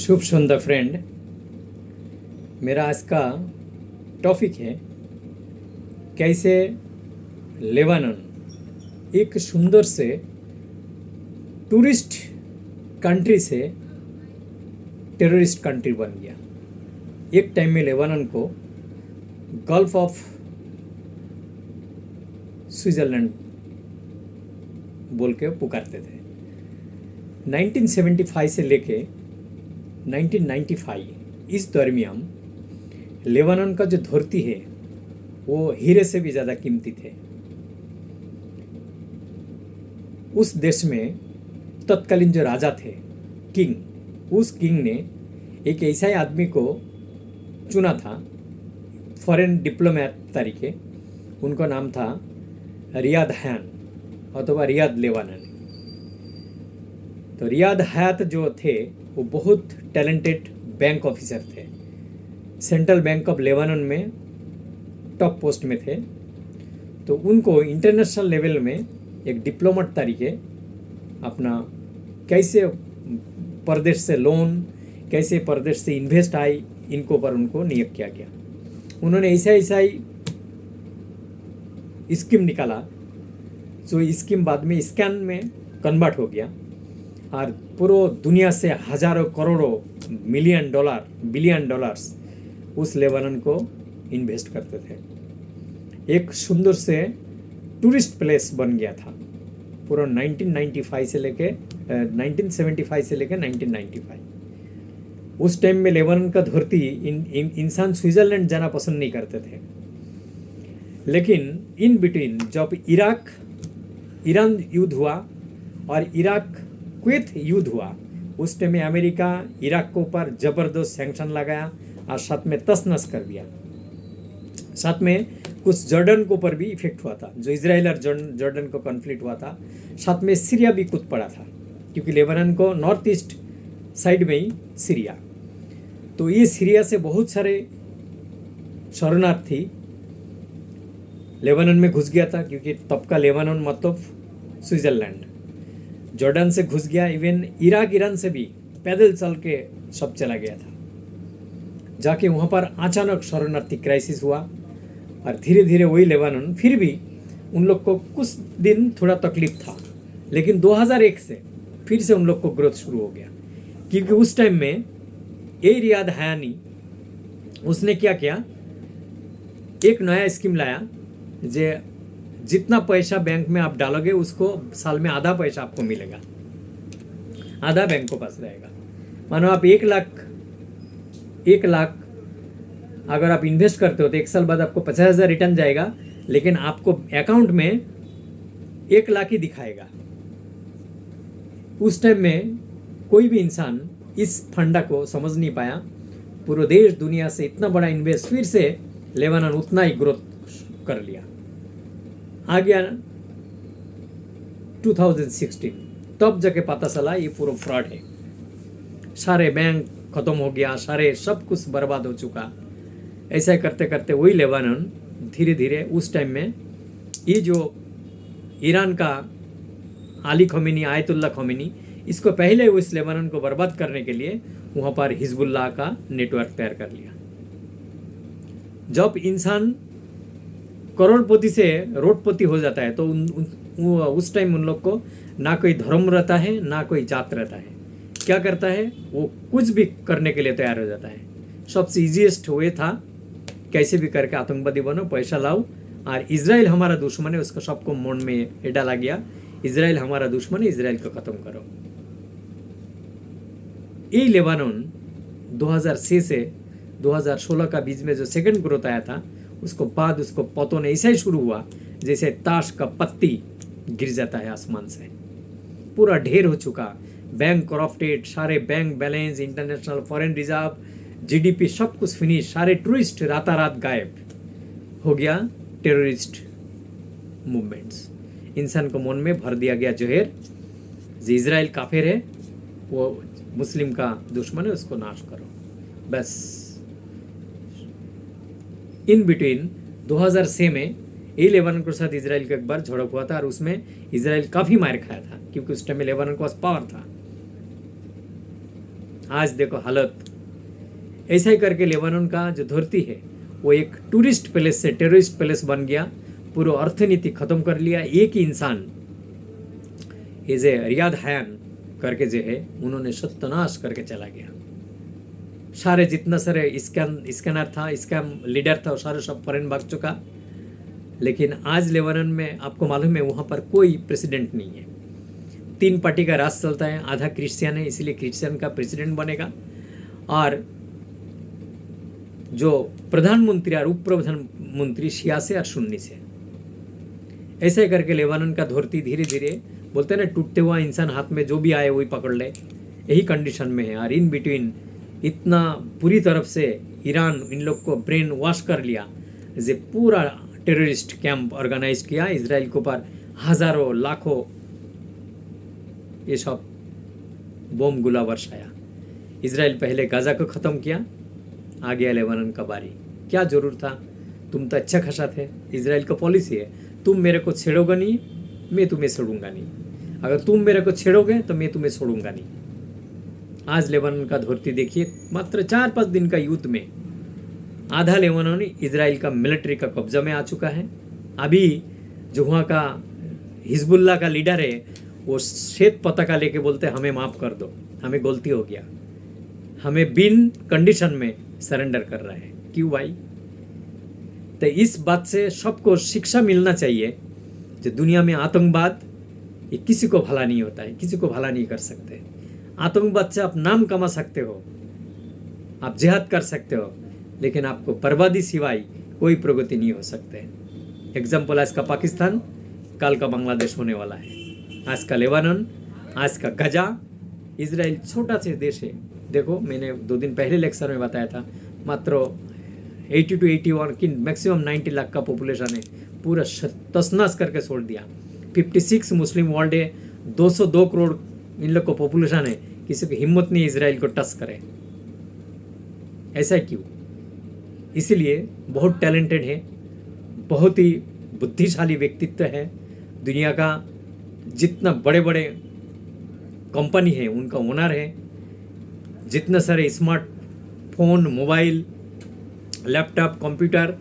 शुभ संध्या friend. मेरा आज का टॉपिक है कैसे लेबानन एक सुंदर से टूरिस्ट कंट्री से टेररिस्ट कंट्री बन गया। एक टाइम में लेबानन को गल्फ ऑफ स्विट्जरलैंड बोल के पुकारते थे। 1975 से लेके 1995 इस दरमियान लेबानन का जो धरती है वो हीरे से भी ज़्यादा कीमती थे। उस देश में तत्कालीन जो राजा थे किंग, उस किंग ने एक ऐसा ही आदमी को चुना था फॉरेन डिप्लोमेट तरीके। उनका नाम था रियाद हयान अथवा रियाद लेबानन। तो रियाद हयात जो थे वो बहुत टैलेंटेड बैंक ऑफिसर थे। सेंट्रल बैंक ऑफ लेबानन में टॉप पोस्ट में थे। तो उनको इंटरनेशनल लेवल में एक डिप्लोमेट तरीके अपना कैसे परदेश से लोन, कैसे परदेश से इन्वेस्ट आई, इनको पर उनको नियुक्त किया गया। उन्होंने ऐसा ही स्कीम निकाला जो स्कीम बाद में स्कैन में कन्वर्ट हो गया और पूरा दुनिया से हजारों करोड़ों बिलियन डॉलर्स उस लेबानन को इन्वेस्ट करते थे। एक सुंदर से टूरिस्ट प्लेस बन गया था पूरा 1975 से लेके 1995। उस टाइम में लेबानन का धरती इंसान स्विट्जरलैंड जाना पसंद नहीं करते थे। लेकिन इन बिटवीन जब ईरान युद्ध हुआ और इराक कुवैत युद्ध हुआ, उस टाइम में अमेरिका इराक के ऊपर ज़बरदस्त सैंक्शन लगाया और साथ में तस-नस कर दिया। साथ में कुछ जॉर्डन के ऊपर भी इफेक्ट हुआ था, जो इजराइल और जॉर्डन को कॉन्फ्लिक्ट हुआ था। साथ में सीरिया भी कूद पड़ा था क्योंकि लेबानन को नॉर्थ ईस्ट साइड में ही सीरिया। तो ये सीरिया से बहुत सारे शरणार्थी लेबानन में घुस गया था क्योंकि तब का लेबानन मतलब स्विट्जरलैंड। जॉर्डन से घुस गया, इवन ईरान से भी पैदल चल के सब चला गया था। जाके वहाँ पर अचानक शरणार्थी क्राइसिस हुआ और धीरे धीरे वही लेबानन, फिर भी उन लोग को कुछ दिन थोड़ा तकलीफ था, लेकिन 2001 से फिर से उन लोग को ग्रोथ शुरू हो गया। क्योंकि उस टाइम में ए रियाद हयानी उसने क्या किया, एक नया स्कीम लाया जे जितना पैसा बैंक में आप डालोगे उसको साल में आधा पैसा आपको मिलेगा, आधा बैंक को पास रहेगा। मानो आप 1 लाख अगर आप इन्वेस्ट करते हो तो 1 साल बाद आपको 50,000 रिटर्न जाएगा, लेकिन आपको अकाउंट में 1 लाख ही दिखाएगा। उस टाइम में कोई भी इंसान इस फंडा को समझ नहीं पाया। पूरे देश दुनिया से इतना बड़ा इन्वेस्ट, फिर से लेबानन उतना ही ग्रोथ कर लिया। आ गया 2016, तब जाके पता चला ये पूरा फ्रॉड है। सारे बैंक खत्म हो गया, सारे सब कुछ बर्बाद हो चुका। ऐसा करते करते वही लेबानन धीरे धीरे उस टाइम में ये जो ईरान का अली खमीनी, आयतुल्ला खमीनी, इसको पहले उस लेबानन को बर्बाद करने के लिए वहाँ पर हिजबुल्लाह का नेटवर्क तैयार कर लिया। जब इंसान करोड़पति से रोडपति हो जाता है तो उस टाइम उन लोग को ना कोई धर्म रहता है ना कोई जात रहता है। क्या करता है, वो कुछ भी करने के लिए तैयार हो जाता है। सबसे इजीएस्ट वे था कैसे भी करके आतंकवादी बनो, पैसा लाओ, और इजराइल हमारा दुश्मन है उसको सबको मन में ये डाला गया, इजराइल हमारा दुश्मन है, इजराइल को खत्म करो। ये लेबानन 2006 से 2016 का बीच में जो सेकंड ग्रोथ आया था, उसको बाद उसको पतन ऐसा ही शुरू हुआ जैसे ताश का पत्ती गिर जाता है आसमान से। पूरा ढेर हो चुका, बैंक करप्टेड, सारे bank balance, international foreign reserve, GDP सब कुछ फिनिश, सारे टूरिस्ट रातारात गायब हो गया। टेररिस्ट मूवमेंट्स, इंसान को मन में भर दिया गया जहर, जो इजराइल काफिर है, वो मुस्लिम का दुश्मन है, उसको नाश करो, बस। इन बिटवीन 2006 में ये लेबानन के साथ इजराइल का एक बार झड़प हुआ था और उसमें इजराइल काफ़ी मार खाया था क्योंकि उस टाइम में लेबानन के पास पावर था। आज देखो हालत। ऐसा ही करके लेबानन का जो धरती है वो एक टूरिस्ट पैलेस से टेररिस्ट पैलेस बन गया, पूरा अर्थनीति खत्म कर लिया। एक ही इंसान ये जे रियाद हयान करके जो है उन्होंने सत्यानाश करके चला गया। सारे जितना सारे स्कैनर था, स्कैम लीडर था, वो सारे सब फॉरेन भाग चुका। लेकिन आज लेबानन में आपको मालूम है वहाँ पर कोई प्रेसिडेंट नहीं है। 3 पार्टी का राज चलता है, आधा क्रिश्चियन है, इसलिए क्रिश्चियन का प्रेसिडेंट बनेगा। और जो प्रधानमंत्री और उप प्रधानमंत्री शिया से और सुन्नी से। ऐसे करके लेबानन का धरती धीरे धीरे बोलते हैं ना, टूटते हुआ इंसान हाथ में जो भी आए वही पकड़ ले, यही कंडीशन में है। और इन बिटवीन इतना पूरी तरफ से ईरान इन लोग को ब्रेन वॉश कर लिया, जे पूरा टेररिस्ट कैंप ऑर्गेनाइज किया इजराइल के ऊपर, हजारों लाखों ये सब बम गोला बरसाया। इजराइल पहले गाजा को ख़त्म किया, आ गया लेबानन का बारी। क्या जरूर था, तुम तो अच्छा खासा थे। इजराइल का पॉलिसी है, तुम मेरे को छेड़ोगे नहीं, मैं तुम्हें छोड़ूंगा नहीं। अगर तुम मेरे को छेड़ोगे तो मैं तुम्हें छोड़ूंगा नहीं। आज लेबानन का धरती देखिए, मात्र 4-5 दिन का युद्ध में आधा लेबानन इजराइल का मिलिट्री का कब्जा में आ चुका है। अभी जो वहाँ का हिजबुल्ला का लीडर है वो श्वेत पताका लेके बोलते हमें माफ़ कर दो, हमें गलती हो गया, हमें बिन कंडीशन में सरेंडर कर रहा है। क्यों भाई? तो इस बात से सबको शिक्षा मिलना चाहिए जो दुनिया में आतंकवाद ये किसी को भला नहीं होता है, किसी को भला नहीं कर सकते। आतंकवाद से आप नाम कमा सकते हो, आप जिहाद कर सकते हो, लेकिन आपको बर्बादी सिवाय कोई प्रगति नहीं हो सकते। एग्जाम्पल आज का पाकिस्तान, कल का बांग्लादेश होने वाला है। आज का लेबानन, आज का गजा। इजराइल छोटा से देश है। देखो मैंने 2 दिन पहले लेक्चर में बताया था, मात्र 80 to 81 की मैक्सिमम 90 लाख का पॉपुलेशन है, पूरा तसनस करके छोड़ दिया। 56 मुस्लिम वर्ल्ड है, 202 करोड़ इन लोग को पॉपुलेशन है, किसी की हिम्मत नहीं इजराइल को टच करे। ऐसा क्यों? इसीलिए बहुत टैलेंटेड है, बहुत ही बुद्धिशाली व्यक्तित्व है। दुनिया का जितना बड़े बड़े कंपनी है उनका ओनर है, जितने सारे स्मार्टफोन, मोबाइल, लैपटॉप, कंप्यूटर,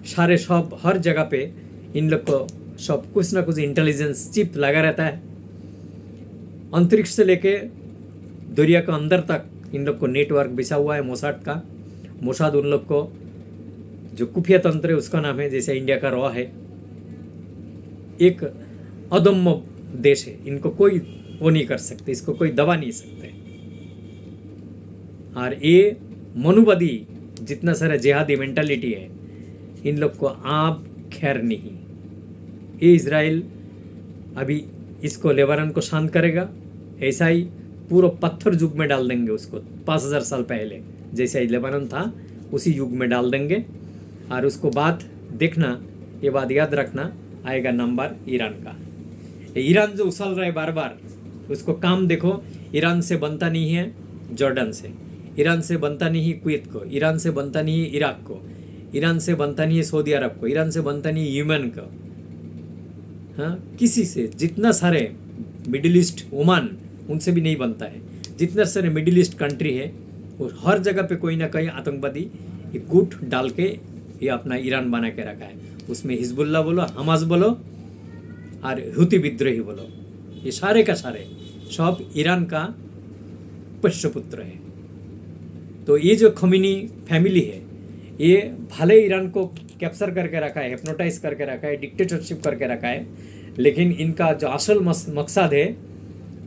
सारे सब हर जगह पे इन लोग को सब कुछ ना कुछ इंटेलिजेंस चिप लगा रहता है। अंतरिक्ष से लेके दुनिया के अंदर तक इन लोग को नेटवर्क बिछा हुआ है मोसाद का। मोसाद उन लोग को जो खुफिया तंत्र है उसका नाम है, जैसे इंडिया का रॉ है। एक अदम्य देश है, इनको कोई वो नहीं कर सकते, इसको कोई दबा नहीं सकते। और ये मनुवादी जितना सारा जिहादी मेंटालिटी है इन लोग को आप खैर नहीं। ये इजराइल अभी इसको लेबानन को शांत करेगा, ऐसा ही पूरा पत्थर युग में डाल देंगे उसको। 5000 साल पहले जैसा ही लेबानन था उसी युग में डाल देंगे। और उसको बाद देखना, ये बात याद रखना, आएगा नंबर ईरान का। ईरान जो उछल रहा है बार बार, उसको काम देखो। ईरान से बनता नहीं है जॉर्डन से, ईरान से बनता नहीं है कुवैत को, ईरान से बनता नहीं है इराक को, ईरान से बनता नहीं है सऊदी अरब को, ईरान से बनता नहीं है यमन को। हाँ, किसी से जितना सारे मिडिल ईस्ट, ओमान, उनसे भी नहीं बनता है। जितना सारे मिडिल ईस्ट कंट्री है वो हर जगह पे कोई ना कोई आतंकवादी गुट डाल के ये अपना ईरान बना के रखा है। उसमें हिजबुल्ला बोलो, हमास बोलो और हुती विद्रोही बोलो, ये सारे का सारे सब ईरान का पुष्यपुत्र है। तो ये जो खमीनी फैमिली है ये भले ईरान को कैप्चर करके रखा है, हिप्नोटाइज करके रखा है, डिक्टेटरशिप करके रखा है, लेकिन इनका जो असल मकसद है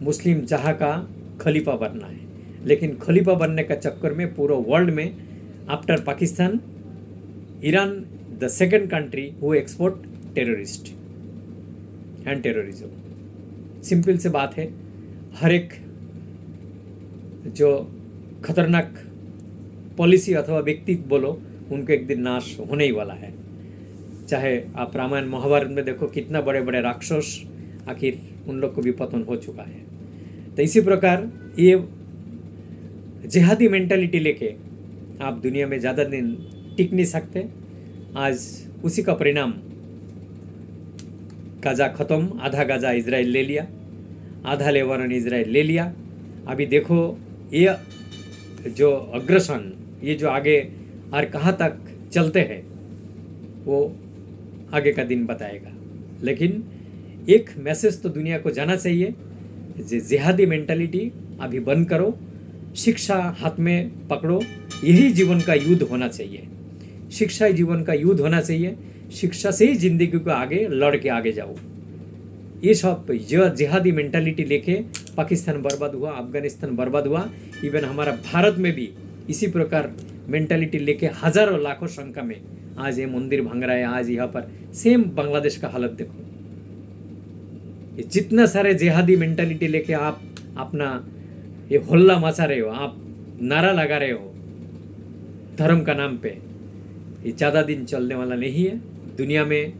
मुस्लिम जहाँ का खलीफा बनना है। लेकिन खलीफा बनने का चक्कर में पूरा वर्ल्ड में after Pakistan, Iran the second country who export terrorist and terrorism. Simple से बात है, हर एक जो खतरनाक पॉलिसी अथवा व्यक्ति बोलो उनको एक दिन नाश होने ही वाला है। चाहे आप रामायण महाभारत में देखो कितना बड़े बड़े राक्षस, आखिर उन लोग को भी पतन हो चुका है। तो इसी प्रकार ये जिहादी मेंटालिटी लेके आप दुनिया में ज़्यादा दिन टिक नहीं सकते। आज उसी का परिणाम, गाजा ख़त्म, आधा गाजा इजराइल ले लिया, आधा लेबानन इजराइल ले लिया। अभी देखो ये जो अग्रसन, ये जो आगे और कहाँ तक चलते हैं वो आगे का दिन बताएगा। लेकिन एक मैसेज तो दुनिया को जाना चाहिए, जिहादी मेंटालिटी अभी बंद करो, शिक्षा हाथ में पकड़ो, यही जीवन का युद्ध होना चाहिए। शिक्षा ही जीवन का युद्ध होना चाहिए, शिक्षा से ही जिंदगी को आगे लड़ के आगे जाओ। ये सब जिहादी मेंटालिटी लेके पाकिस्तान बर्बाद हुआ, अफगानिस्तान बर्बाद हुआ, इवन हमारा भारत में भी इसी प्रकार मेंटालिटी लेके हजारों लाखों संख्या में आज ये मंदिर भांग रहा है। आज यहाँ पर सेम बांग्लादेश का हालत देखो, ये जितना सारे जिहादी मेंटालिटी लेके आप अपना ये होल्ला मचा रहे हो, आप नारा लगा रहे हो धर्म का नाम पे, ये ज़्यादा दिन चलने वाला नहीं है। दुनिया में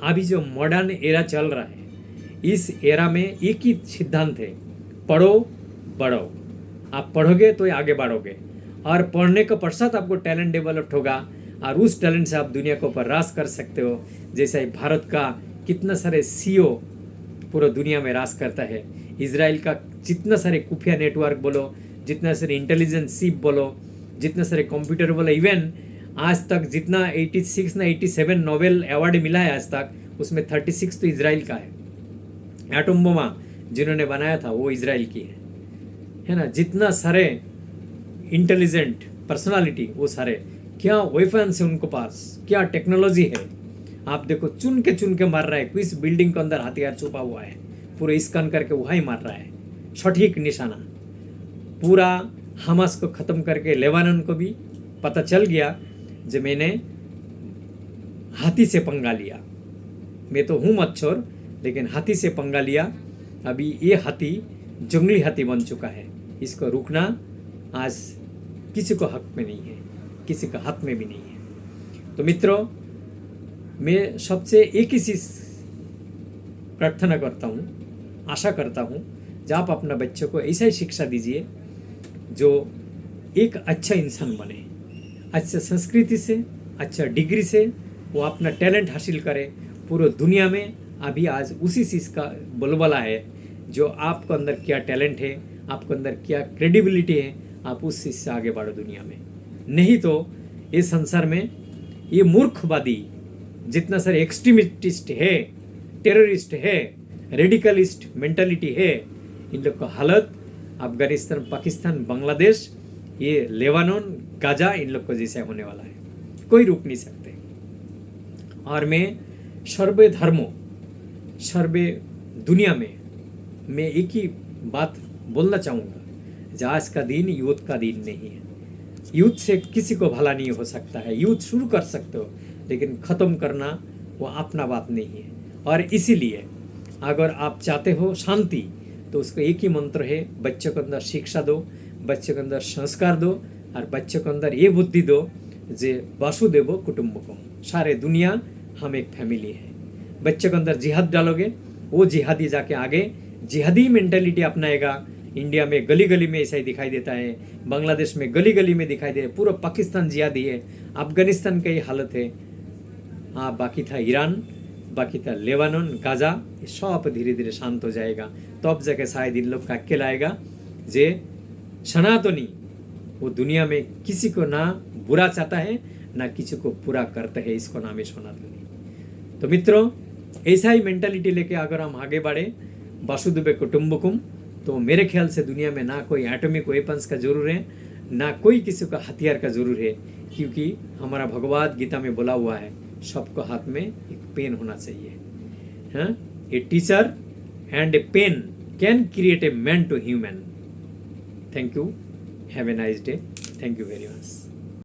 अभी जो मॉडर्न एरा चल रहा है, इस एरा में एक ही सिद्धांत है, पढ़ो बढ़ो। आप पढ़ोगे तो आगे बढ़ोगे, और पढ़ने के पश्चात आपको टैलेंट डेवलप्ड होगा, और उस टैलेंट से आप दुनिया के ऊपर राज कर सकते हो। जैसे भारत का कितना सारे सीईओ पूरा दुनिया में राज करता है, इजराइल का जितना सारे खुफिया नेटवर्क बोलो, जितना सारे इंटेलिजेंस शिप बोलो, जितना सारे कंप्यूटर बोलो, इवन आज तक जितना 86 ना 87 नोबेल अवार्ड मिला है आज तक, उसमें 36 तो इजराइल का है। एटम बोमा जिन्होंने बनाया था वो इजराइल की है ना। जितना सारे इंटेलिजेंट पर्सनालिटी वो सारे, क्या वेपन्स है उनको पास, क्या टेक्नोलॉजी है। आप देखो चुन के मार रहा है, किस बिल्डिंग के अंदर हथियार छुपा हुआ है, पूरे स्कैन करके वहाँ ही मार रहा है, सटीक निशाना। पूरा हमास को ख़त्म करके लेबानन को भी पता चल गया जो मैंने हाथी से पंगा लिया। मैं तो हूँ मच्छर, लेकिन हाथी से पंगा लिया। अभी ये हाथी जंगली हाथी बन चुका है, इसको रुकना आज किसी को हक में नहीं है, किसी का हाथ में भी नहीं है। तो मित्रों, मैं सबसे एक ही चीज़ प्रार्थना करता हूँ, आशा करता हूँ, जब आप अपना बच्चों को ऐसा ही शिक्षा दीजिए जो एक अच्छा इंसान बने, अच्छा संस्कृति से, अच्छा डिग्री से वो अपना टैलेंट हासिल करे। पूरे दुनिया में अभी आज उसी चीज़ का बोलबाला है, जो आपको अंदर क्या टैलेंट है, आपको अंदर क्या क्रेडिबिलिटी है, आप उस चीज़ से आगे बढ़ो दुनिया में। नहीं तो इस संसार में ये मूर्खवादी जितना सारे एक्सट्रीमिस्ट है, टेररिस्ट है, रेडिकलिस्ट मेंटालिटी है, इन लोग का हालत अफगानिस्तान, पाकिस्तान, बांग्लादेश, ये लेबानन, गाजा, इन लोग को जैसे होने वाला है, कोई रोक नहीं सकते। और मैं सर्वे धर्मों, सर्वे दुनिया में मैं एक ही बात बोलना चाहूँगा, आज का दिन युद्ध का दिन नहीं है। युद्ध से किसी को भला नहीं हो सकता है। युद्ध शुरू कर सकते हो, लेकिन ख़त्म करना वो अपना बात नहीं है। और इसीलिए अगर आप चाहते हो शांति, तो उसको एक ही मंत्र है, बच्चों को अंदर शिक्षा दो, बच्चों के अंदर संस्कार दो, और बच्चों के अंदर ये बुद्धि दो जे वासुदेव कुटुंबकम, सारे दुनिया हम एक फैमिली है। बच्चों के अंदर जिहाद डालोगे, वो जिहादी जाके आगे जिहादी मेंटालिटी अपनाएगा। इंडिया में गली गली में ऐसा ही दिखाई देता है, बांग्लादेश में गली गली में दिखाई दे, पूरा पाकिस्तान जिहादी है, अफगानिस्तान की हालत है। हाँ, बाकी था ईरान, बाकी था लेबानन, गाजा, ये सब धीरे धीरे शांत हो जाएगा। तो अब जाके शायद इन लोग का अकेला आएगा जे सनातनी वो दुनिया में किसी को ना बुरा चाहता है, ना किसी को पूरा करता है, इसको नाम है सनातनी। तो मित्रों, ऐसा ही मेंटालिटी लेके अगर हम आगे बढ़े वासुदेव कुटुंबकम, तो मेरे ख्याल से दुनिया में ना कोई एटॉमिक वेपन्स का जरूर है, ना कोई किसी का हथियार का जरूर है, क्योंकि हमारा भगवद गीता में बोला हुआ है सबको हाथ में एक पेन होना चाहिए। हाँ, a teacher and a pen can create a man to human. Thank you, have a nice day, thank you very much.